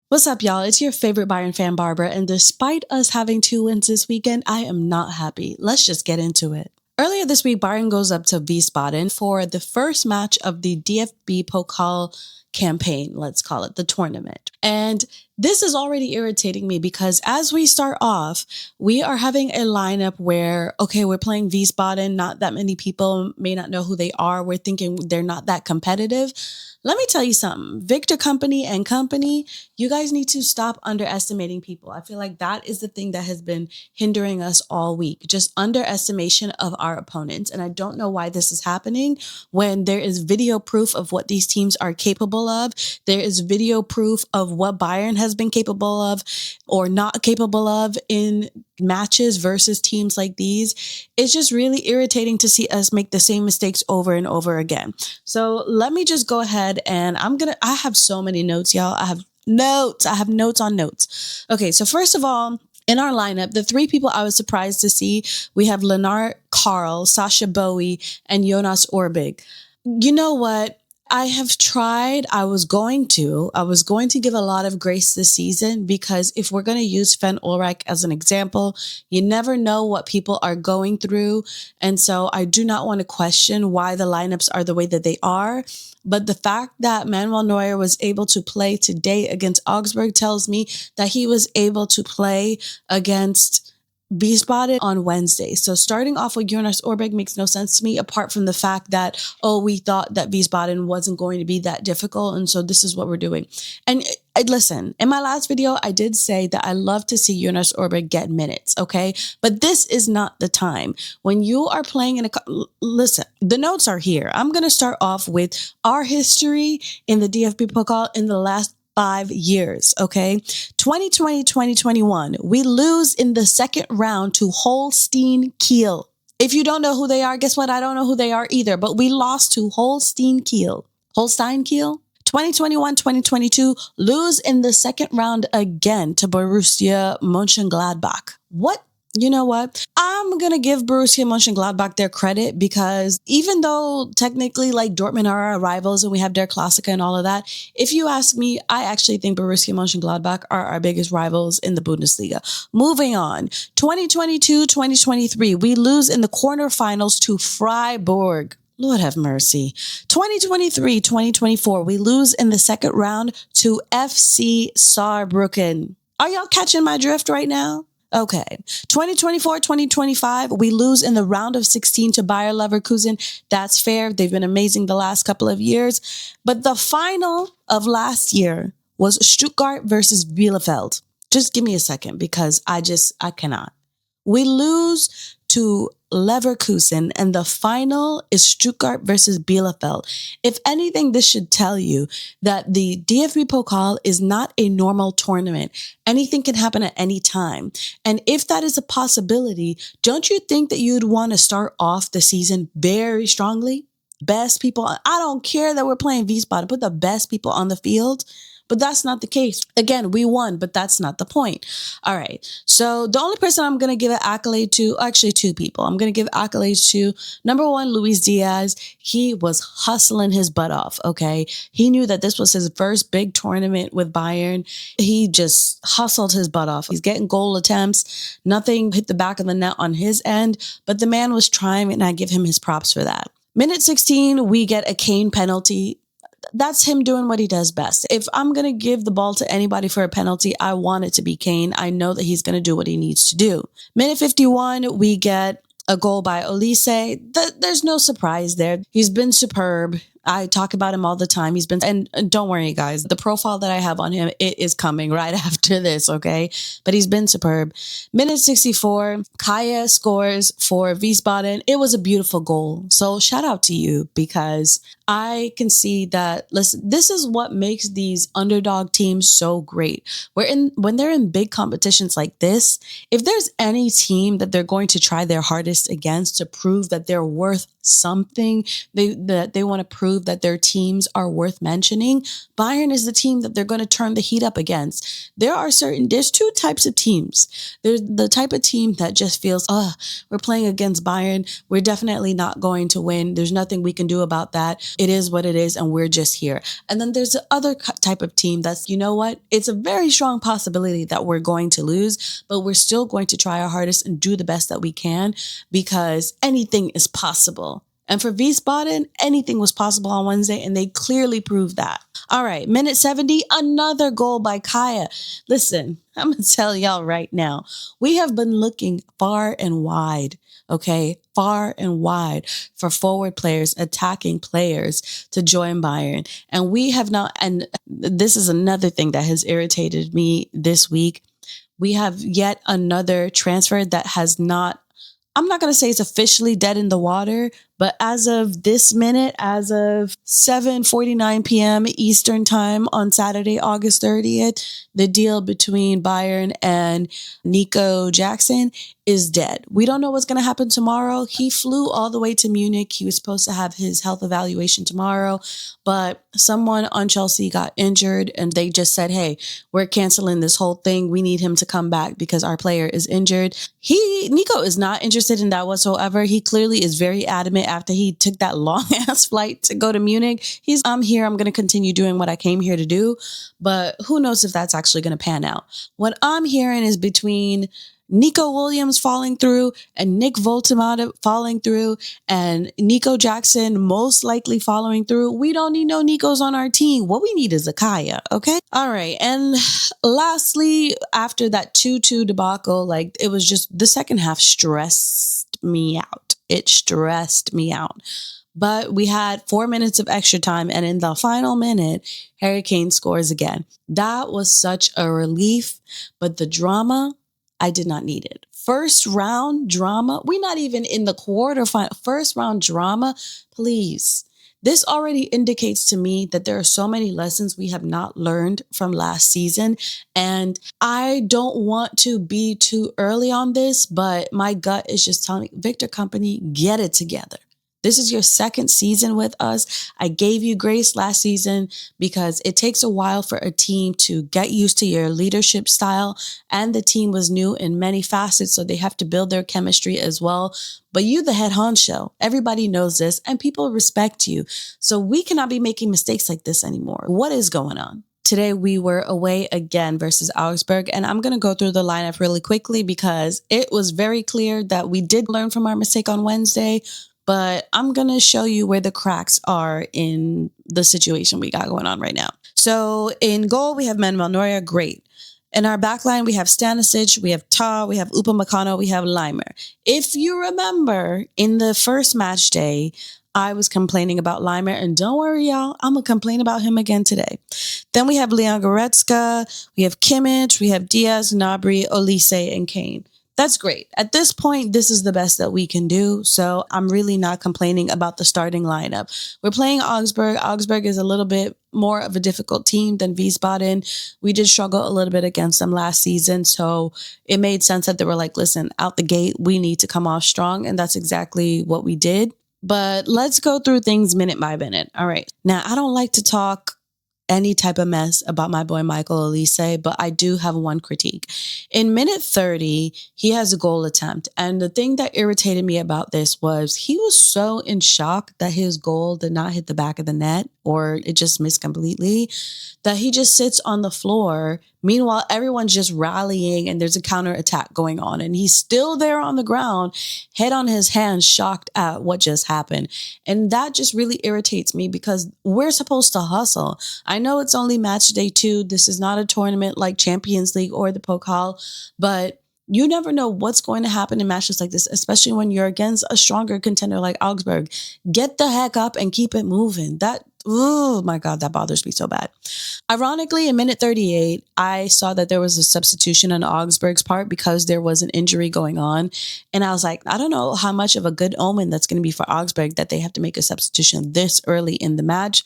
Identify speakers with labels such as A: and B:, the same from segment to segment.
A: What's up, y'all? It's your favorite Bayern fan, Barbara, and despite us having 2 wins this weekend, I am not happy. Let's just get into it. Earlier this week, Bayern goes up to Wiesbaden for the first match of the DFB Pokal campaign, let's call it, the tournament. And this is already irritating me because as we start off, we are having a lineup where, okay, we're playing Wiesbaden. Not that many people may not know who they are. We're thinking they're not that competitive. Let me tell you something. Victor Company and company, you guys need to stop underestimating people. I feel like that is the thing that has been hindering us all week. Just underestimation of our opponents. And I don't know why this is happening when there is video proof of what these teams are capable of. There is video proof of what Bayern has been capable of or not capable of in matches versus teams like these. It's just really irritating to see us make the same mistakes over and over again. So let me just go ahead and I have so many notes, y'all. I have notes on notes. Okay, so first of all, in our lineup, the 3 people I was surprised to see, we have Leonard Karl, Sasha Bowie, and Jonas Orbig. You know what? I have tried. I was going to give a lot of grace this season because if we're going to use Sven Ulreich as an example, you never know what people are going through. And so I do not want to question why the lineups are the way that they are. But the fact that Manuel Neuer was able to play today against Augsburg tells me that he was able to play against Wiesbaden on Wednesday. So starting off with Jonas Orbig makes no sense to me, apart from the fact that, we thought that Wiesbaden wasn't going to be that difficult. And so this is what we're doing. And listen, in my last video, I did say that I love to see Jonas Orbig get minutes, okay? But this is not the time. When you are playing in listen, the notes are here. I'm going to start off with our history in the DFB Pokal in the last 5 years, okay? 2020, 2021, we lose in the second round to Holstein Kiel. If you don't know who they are, guess what? I don't know who they are either, but we lost to Holstein Kiel. 2021, 2022, lose in the second round again to Borussia Mönchengladbach. What? You know what? I'm going to give Borussia Mönchengladbach their credit because even though technically like Dortmund are our rivals and we have their Klassiker and all of that, if you ask me, I actually think Borussia Mönchengladbach are our biggest rivals in the Bundesliga. Moving on, 2022, 2023, we lose in the quarterfinals to Freiburg. Lord have mercy. 2023, 2024, we lose in the second round to FC Saarbrücken. Are y'all catching my drift right now? Okay. 2024, 2025, we lose in the round of 16 to Bayer Leverkusen. That's fair. They've been amazing the last couple of years. But the final of last year was Stuttgart versus Bielefeld. Just give me a second because I cannot. We lose to Leverkusen and the final is Stuttgart versus Bielefeld. If anything, this should tell you that the DFB Pokal is not a normal tournament. Anything can happen at any time. And if that is a possibility, don't you think that you'd want to start off the season very strongly? Best people. I don't care that we're playing Wiesbaden. Put the best people on the field. But that's not the case. Again, we won, but that's not the point. All right. So the only person I'm going to give an accolade to, actually 2 people. I'm going to give accolades to, number 1, Luis Diaz. He was hustling his butt off, okay? He knew that this was his first big tournament with Bayern. He just hustled his butt off. He's getting goal attempts. Nothing hit the back of the net on his end, but the man was trying, and I give him his props for that. Minute 16, we get a Kane penalty. That's him doing what he does best. If I'm going to give the ball to anybody for a penalty, I want it to be Kane. I know that he's going to do what he needs to do. Minute 51, we get a goal by Olise. There's no surprise there. He's been superb. I talk about him all the time. And don't worry, guys, the profile that I have on him, it is coming right after this, okay? But he's been superb. Minute 64, Kaya scores for Wiesbaden. It was a beautiful goal. So shout out to you because I can see that, listen, this is what makes these underdog teams so great. When they're in big competitions like this, if there's any team that they're going to try their hardest against to prove that they're worth something, that they want to prove prove that their teams are worth mentioning, Bayern is the team that they're going to turn the heat up against. There's two types of teams. There's the type of team that just feels, we're playing against Bayern. We're definitely not going to win. There's nothing we can do about that. It is what it is, and we're just here. And then there's the other type of team that's, you know what? It's a very strong possibility that we're going to lose, but we're still going to try our hardest and do the best that we can because anything is possible. And for Wiesbaden, anything was possible on Wednesday, and they clearly proved that. All right, minute 70, another goal by Kaya. Listen, I'm going to tell y'all right now, we have been looking far and wide, okay? Far and wide for forward players, attacking players to join Bayern. And we have not, and this is another thing that has irritated me this week. We have yet another transfer that has not, I'm not going to say it's officially dead in the water, but as of this minute, as of 7:49 p.m. Eastern time on Saturday, August 30th, the deal between Bayern and Nico Jackson is dead. We don't know what's going to happen tomorrow. He flew all the way to Munich. He was supposed to have his health evaluation tomorrow, but someone on Chelsea got injured and they just said, hey, we're canceling this whole thing. We need him to come back because our player is injured. Nico is not interested in that whatsoever. He clearly is very adamant after he took that long ass flight to go to Munich. I'm here. I'm going to continue doing what I came here to do. But who knows if that's actually going to pan out. What I'm hearing is between Nico Williams falling through and Nick Voltemade falling through and Nico Jackson most likely following through. We don't need no Nicos on our team. What we need is a Kaya, okay? All right. And lastly, after that 2-2 debacle, it was just the second half stressed me out. It stressed me out. But we had 4 minutes of extra time, and in the final minute, Harry Kane scores again. That was such a relief, but the drama, I did not need it. First round drama, we're not even in the quarterfinal. First round drama, please. This already indicates to me that there are so many lessons we have not learned from last season. And I don't want to be too early on this, but my gut is just telling me, Victor Company, get it together. This is your second season with us. I gave you grace last season because it takes a while for a team to get used to your leadership style, and the team was new in many facets, so they have to build their chemistry as well. But you, the head honcho, everybody knows this, and people respect you. So we cannot be making mistakes like this anymore. What is going on? Today, we were away again versus Augsburg, and I'm going to go through the lineup really quickly because it was very clear that we did learn from our mistake on Wednesday. But I'm going to show you where the cracks are in the situation we got going on right now. So in goal, we have Manuel Neuer. Great. In our backline, we have Stanisic, we have Ta, we have Upamecano, we have Leimer. If you remember, in the first match day, I was complaining about Leimer, and don't worry, y'all, I'm going to complain about him again today. Then we have Leon Goretzka, we have Kimmich, we have Diaz, Gnabry, Olise, and Kane. That's great. At this point, this is the best that we can do. So I'm really not complaining about the starting lineup. We're playing Augsburg. Augsburg is a little bit more of a difficult team than Wiesbaden. We did struggle a little bit against them last season. So it made sense that they were like, listen, out the gate, we need to come off strong. And that's exactly what we did. But let's go through things minute by minute. All right. Now, I don't like to talk any type of mess about my boy Michael Olise, but I do have one critique. In minute 30, he has a goal attempt. And the thing that irritated me about this was he was so in shock that his goal did not hit the back of the net, or it just missed completely, that he just sits on the floor. Meanwhile, everyone's just rallying and there's a counter attack going on. And he's still there on the ground, head on his hands, shocked at what just happened. And that just really irritates me because we're supposed to hustle. I know it's only match day 2. This is not a tournament like Champions League or the Pokal, but you never know what's going to happen in matches like this, especially when you're against a stronger contender like Augsburg. Get the heck up and keep it moving. Oh my God, that bothers me so bad. Ironically, in minute 38, I saw that there was a substitution on Augsburg's part because there was an injury going on. And I was like, I don't know how much of a good omen that's going to be for Augsburg that they have to make a substitution this early in the match.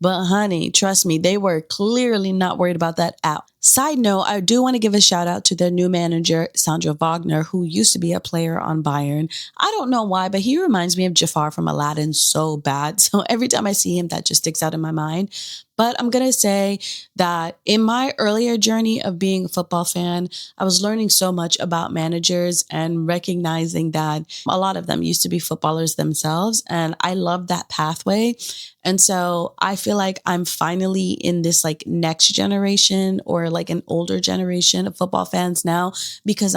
A: But honey, trust me, they were clearly not worried about that at all. Side note, I do want to give a shout out to their new manager, Sandro Wagner, who used to be a player on Bayern. I don't know why, but he reminds me of Jafar from Aladdin so bad. So every time I see him, that just sticks out in my mind. But I'm going to say that in my earlier journey of being a football fan, I was learning so much about managers and recognizing that a lot of them used to be footballers themselves. And I love that pathway. And so I feel like I'm finally in this like next generation or like an older generation of football fans now because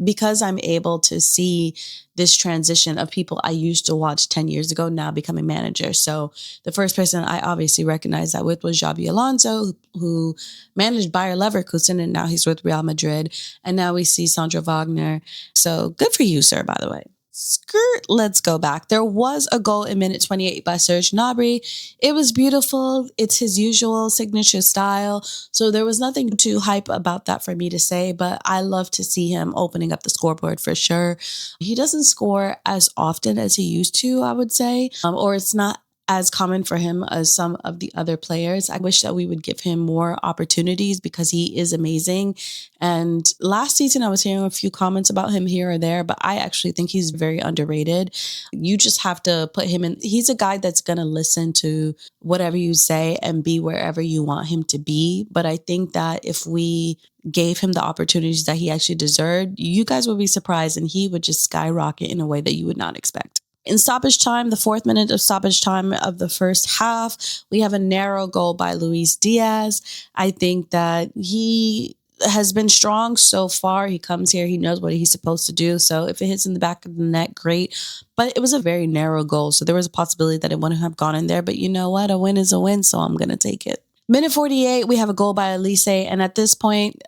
A: because I'm able to see this transition of people I used to watch 10 years ago now becoming managers. So the first person I obviously recognized that with was Xabi Alonso, who managed Bayer Leverkusen, and now he's with Real Madrid. And now we see Sandro Wagner. So good for you, sir, by the way. Skirt, let's go back. There was a goal in minute 28 by Serge Gnabry. It was beautiful. It's his usual signature style. So there was nothing too hype about that for me to say, but I love to see him opening up the scoreboard for sure. He doesn't score as often as he used to, I would say, or it's not as common for him as some of the other players. I wish that we would give him more opportunities because he is amazing. And last season, I was hearing a few comments about him here or there, but I actually think he's very underrated. You just have to put him in. He's a guy that's going to listen to whatever you say and be wherever you want him to be. But I think that if we gave him the opportunities that he actually deserved, you guys would be surprised and he would just skyrocket in a way that you would not expect. In stoppage time, the 4th minute of stoppage time of the first half, we have a narrow goal by Luis Diaz. I think that he has been strong so far. He comes here, he knows what he's supposed to do. So if it hits in the back of the net, great. But it was a very narrow goal. So there was a possibility that it wouldn't have gone in there. But you know what? A win is a win. So I'm going to take it. Minute 48, we have a goal by Elise. And at this point,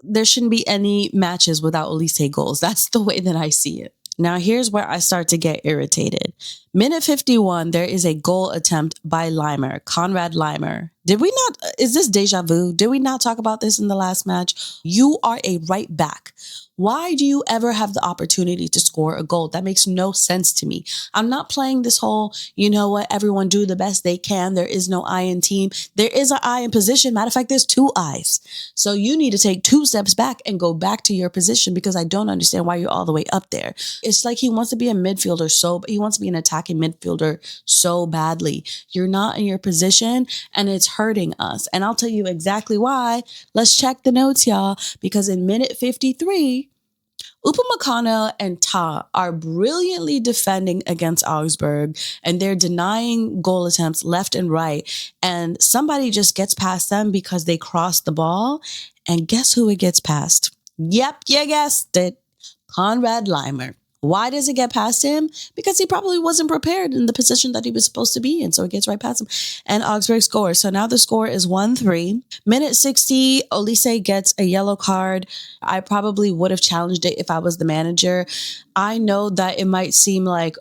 A: there shouldn't be any matches without Elise goals. That's the way that I see it. Now, here's where I start to get irritated. Minute 51, there is a goal attempt by Leimer, Konrad Leimer. Is this deja vu? Did we not talk about this in the last match? You are a right back. Why do you ever have the opportunity to score a goal? That makes no sense to me. I'm not playing this whole, you know what, everyone do the best they can. There is no I in team. There is an I in position. Matter of fact, there's 2 I's. So you need to take 2 steps back and go back to your position because I don't understand why you're all the way up there. It's like he wants to be a midfielder he wants to be an attacking midfielder so badly. You're not in your position and it's hurting us. And I'll tell you exactly why. Let's check the notes, y'all, because in minute 53, Upamecano and Ta are brilliantly defending against Augsburg, and they're denying goal attempts left and right. And somebody just gets past them because they crossed the ball. And guess who it gets past? Yep, you guessed it. Konrad Leimer. Why does it get past him? Because he probably wasn't prepared in the position that he was supposed to be in. So it gets right past him. And Augsburg scores. So now the score is 1-3. Minute 60, Olise gets a yellow card. I probably would have challenged it if I was the manager. I know that it might seem like,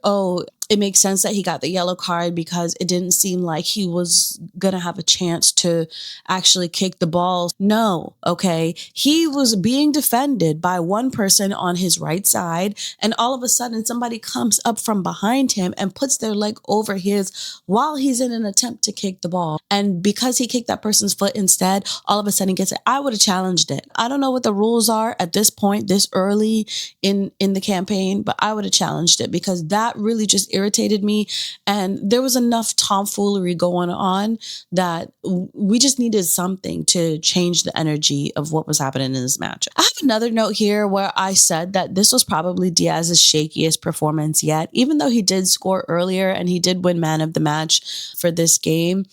A: it makes sense that he got the yellow card because it didn't seem like he was going to have a chance to actually kick the ball. No, okay. He was being defended by one person on his right side, and all of a sudden somebody comes up from behind him and puts their leg over his while he's in an attempt to kick the ball. And because he kicked that person's foot instead, all of a sudden he gets it. I would have challenged it. I don't know what the rules are at this point, this early in the campaign, but I would have challenged it because that really just irritated me. And there was enough tomfoolery going on that we just needed something to change the energy of what was happening in this match. I have another note here where I said that this was probably Diaz's shakiest performance yet, even though he did score earlier and he did win man of the match for this game.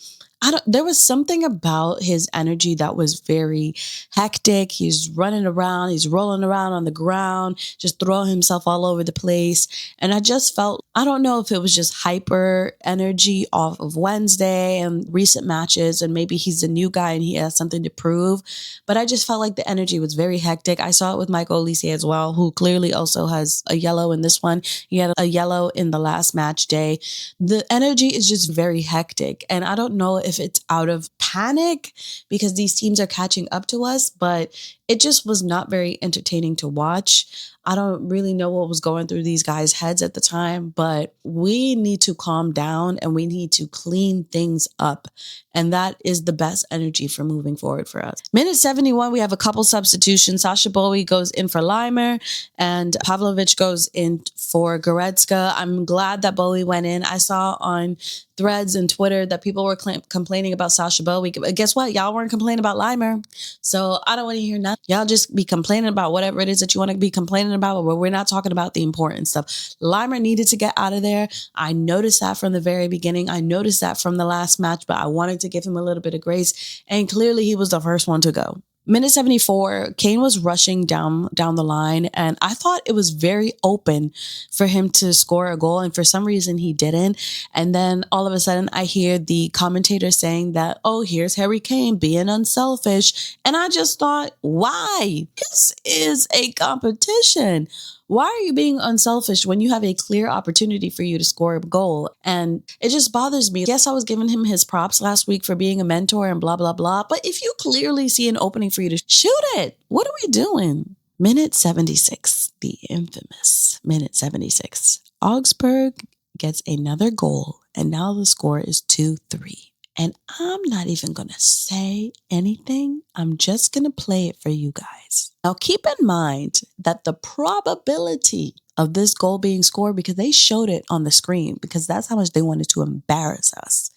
A: There was something about his energy that was very hectic. He's running around, he's rolling around on the ground, just throwing himself all over the place. And I just felt, I don't know if it was just hyper energy off of Wednesday and recent matches, and maybe he's a new guy and he has something to prove. But I just felt like the energy was very hectic. I saw it with Michael Olise as well, who clearly also has a yellow in this one. He had a yellow in the last match day. The energy is just very hectic. And I don't know if it's out of panic because these teams are catching up to us, but it just was not very entertaining to watch. I don't really know what was going through these guys' heads at the time, but we need to calm down and we need to clean things up. And that is the best energy for moving forward for us. Minute 71, we have a couple substitutions. Sasha Bowie goes in for Limer and Pavlovic goes in for Goretzka. I'm glad that Bowie went in. I saw on threads and Twitter that people were complaining about Sasha Bowie. Guess what? Y'all weren't complaining about Limer. So I don't want to hear nothing. Y'all just be complaining about whatever it is that you want to be complaining about, but we're not talking about the important stuff. Limer needed to get out of there. I noticed that from the very beginning. I noticed that from the last match, but I wanted to give him a little bit of grace. And clearly he was the first one to go. Minute 74, Kane was rushing down the line, and I thought it was very open for him to score a goal, and for some reason he didn't. And then all of a sudden I hear the commentator saying that, oh, here's Harry Kane being unselfish. And I just thought, why? This is a competition. Why are you being unselfish when you have a clear opportunity for you to score a goal? And it just bothers me. Yes, I was giving him his props last week for being a mentor and blah, blah, blah. But if you clearly see an opening for you to shoot it, what are we doing? Minute 76, the infamous minute 76. Augsburg gets another goal, and now the score is 2-3. And I'm not even going to say anything. I'm just going to play it for you guys. Now, keep in mind that the probability of this goal being scored, because they showed it on the screen, because that's how much they wanted to embarrass us.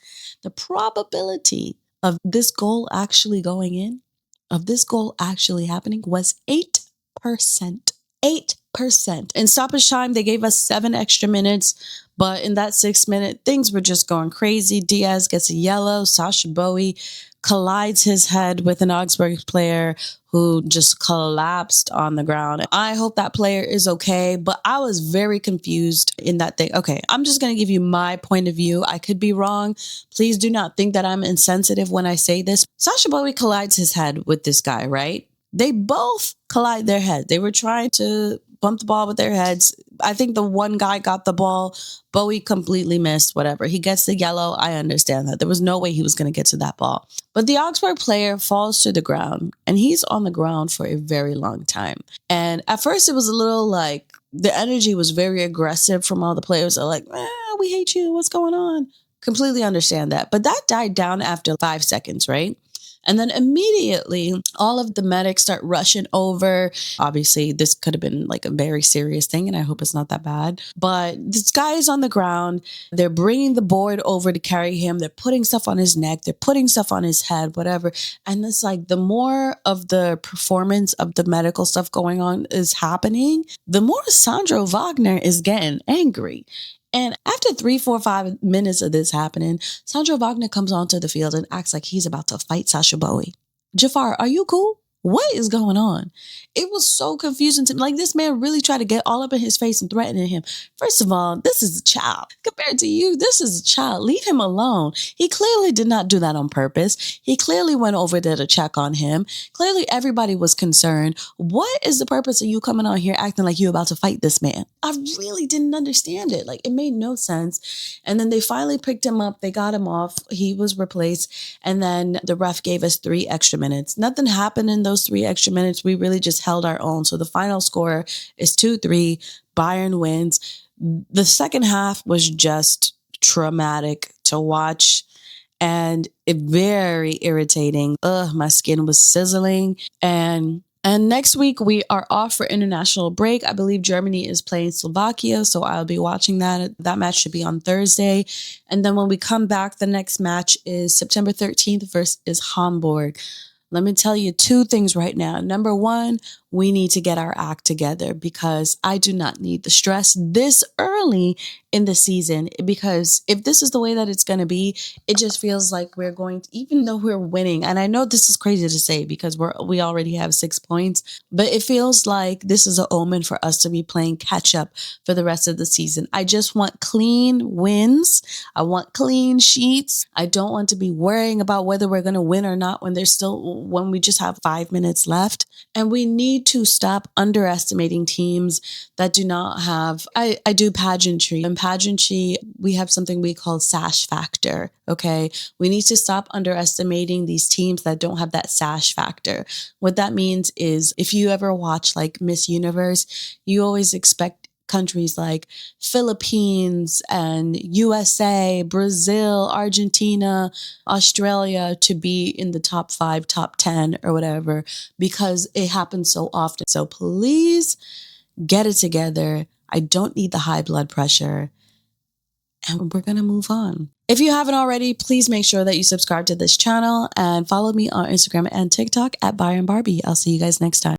A: The probability of this goal actually going in, of this goal actually happening, was 8%. 8%. In stoppage time, they gave us 7 extra minutes. But in that 6 minute, things were just going crazy. Diaz gets a yellow. Sasha Bowie collides his head with an Augsburg player who just collapsed on the ground. I hope that player is okay, but I was very confused in that thing. Okay, I'm just going to give you my point of view. I could be wrong. Please do not think that I'm insensitive when I say this. Sasha Bowie collides his head with this guy, right? They both collide their head. They were trying to bump the ball with their heads. I think the one guy got the ball. Bowie completely missed, whatever. He gets the yellow. I understand that. There was no way he was going to get to that ball. But the Augsburg player falls to the ground, and he's on the ground for a very long time. And at first it was a little like the energy was very aggressive from all the players. They're like, we hate you. What's going on? Completely understand that. But that died down after 5 seconds, right? And then immediately, all of the medics start rushing over. Obviously, this could have been like a very serious thing, and I hope it's not that bad. But this guy is on the ground. They're bringing the board over to carry him. They're putting stuff on his neck. They're putting stuff on his head, whatever. And it's like the more of the performance of the medical stuff going on is happening, the more Sandro Wagner is getting angry. And after 3, 4, 5 minutes of this happening, Sandro Wagner comes onto the field and acts like he's about to fight Sasha Bowie. Jafar, are you cool? What is going on? It was so confusing to me. Like, this man really tried to get all up in his face and threatening him. First of all, this is a child. Compared to you, this is a child. Leave him alone. He clearly did not do that on purpose. He clearly went over there to check on him. Clearly, everybody was concerned. What is the purpose of you coming on here acting like you're about to fight this man? I really didn't understand it. Like, it made no sense. And then they finally picked him up. They got him off. He was replaced. And then the ref gave us 3 extra minutes. Nothing happened in those 3 extra minutes. We really just held our own. So the final score is 2-3. Bayern wins. The second half was just traumatic to watch and very irritating. My skin was sizzling. And next week we are off for international break. I believe Germany is playing Slovakia, so I'll be watching that. That match should be on Thursday. And then when we come back, the next match is September 13th versus Hamburg. Let me tell you 2 things right now. Number 1, we need to get our act together, because I do not need the stress this early in the season, because if this is the way that it's going to be, it just feels like we're going to, even though we're winning, and I know this is crazy to say because we already have 6 points, but it feels like this is an omen for us to be playing catch up for the rest of the season. I just want clean wins. I want clean sheets. I don't want to be worrying about whether we're going to win or not when we just have 5 minutes left. And we need need to stop underestimating teams that do not have, I do pageantry. In pageantry, we have something we call sash factor, okay? We need to stop underestimating these teams that don't have that sash factor. What that means is if you ever watch like Miss Universe, you always expect countries like Philippines and USA, Brazil, Argentina, Australia to be in the top 5, top 10 or whatever, because it happens so often. So please get it together. I don't need the high blood pressure. And we're going to move on. If you haven't already, please make sure that you subscribe to this channel and follow me on Instagram and TikTok at Bayern Barbie. I'll see you guys next time.